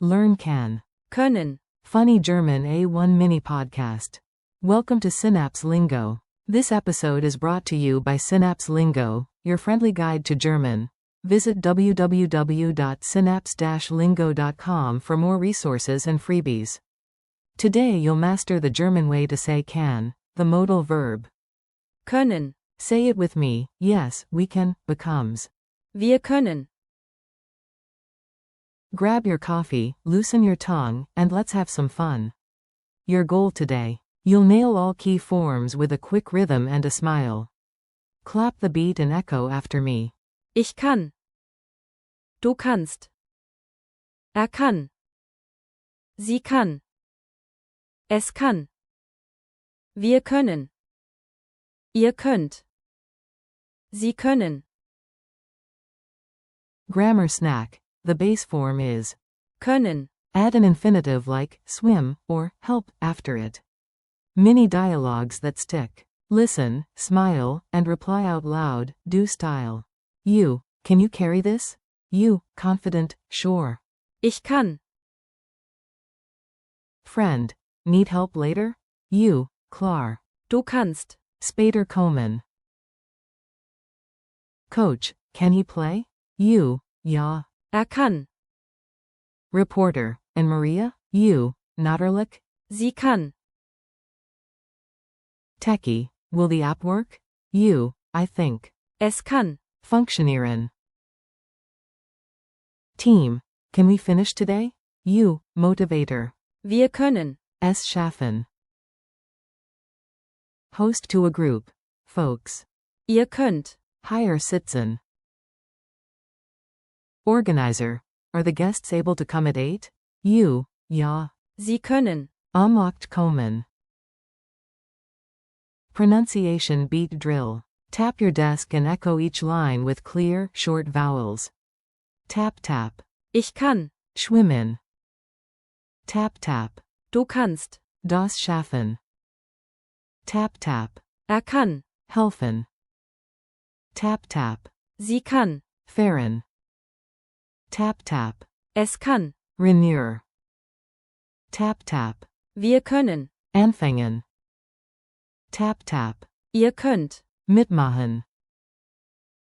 Learn can. können. Funny German A1 mini podcast. Welcome to Synapse Lingo. This episode is brought to you by Synapse Lingo, your friendly guide to German. Visit www.synapse-lingo.com for more resources and freebies. Today you'll master the German way to say can, the modal verb. Können. Say it with me. Yes, we can, becomes. Wir können. Grab your coffee, loosen your tongue, and let's have some fun. Your goal today. You'll nail all key forms with a quick rhythm and a smile. Clap the beat and echo after me. Ich kann. Du kannst. Kann. Sie kann. Es kann. Wir können. Ihr könnt. Sie können. Grammar snack. The base form is Können. Add an infinitive like swim or help after it. Mini dialogues that stick. Listen, smile, and reply out loud. Do style. You, can you carry this? You, confident, sure. Ich kann. Friend, need help later? You, klar. Du kannst. Später kommen. Coach, can he play? You, ja. Kann. Reporter, and Maria? You, natürlich? Sie kann. Techie, will the app work? You, I think. Es kann. Funktionieren. Team, can we finish today? You, motivator. Wir können. Es schaffen. Host to a group. Folks. Ihr könnt. Higher sitzen. Organizer, are the guests able to come at 8? You, ja. Sie können. Acht kommen. Pronunciation beat drill. Tap your desk and echo each line with clear, short vowels. Tap tap. Ich kann. Schwimmen. Tap tap. Du kannst. Das schaffen. Tap tap. Kann. Helfen. Tap tap. Sie kann. Fahren. Tap tap. Es kann. Renewer. Tap tap. Wir können. Anfangen. Tap tap. Ihr könnt. Mitmachen.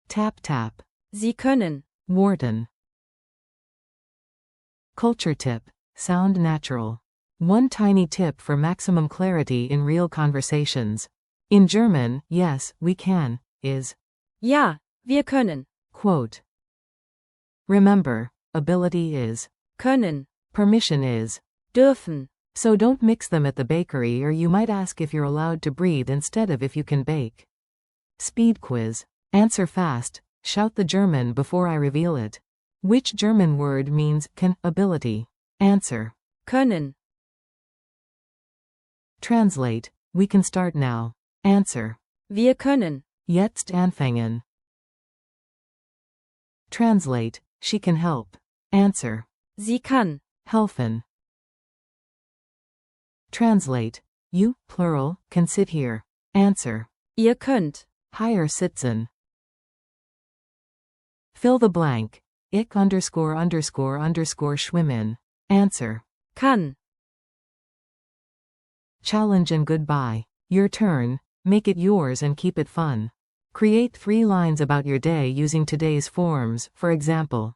Tap tap. Sie können. Warten. Culture tip. Sound natural. One tiny tip for maximum clarity in real conversations. In German, yes, we can, is Ja, wir können. quote. Remember, ability is Können. permission is. Dürfen. So don't mix them at the bakery or you might ask if you're allowed to breathe instead of if you can bake. Speed quiz. Answer fast. Shout the German before I reveal it. Which German word means can ability? Answer. Können. Translate. We can start now. Answer. Wir können. Jetzt anfangen. Translate. She can help. Answer. Sie kann. Helfen. Translate. You, plural, can sit here. Answer. Ihr könnt. Higher sitzen. Fill the blank. Ich ___ schwimmen. Answer. Kann. Challenge and goodbye. Your turn. Make it yours and keep it fun. Create 3 lines about your day using today's forms, for example.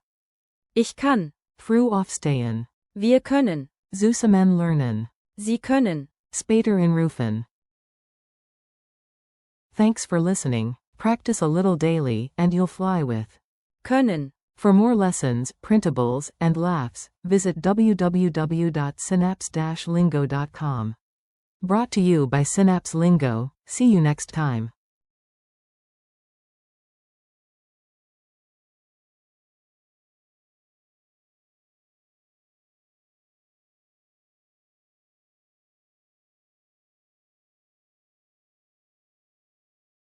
Ich kann. Früh aufstehen. Wir können. Zusammen lernen. Sie können. Später anrufen. Thanks for listening. Practice a little daily, and you'll fly with Können. For more lessons, printables, and laughs, visit www.synapse-lingo.com. Brought to you by Synapse Lingo. See you next time.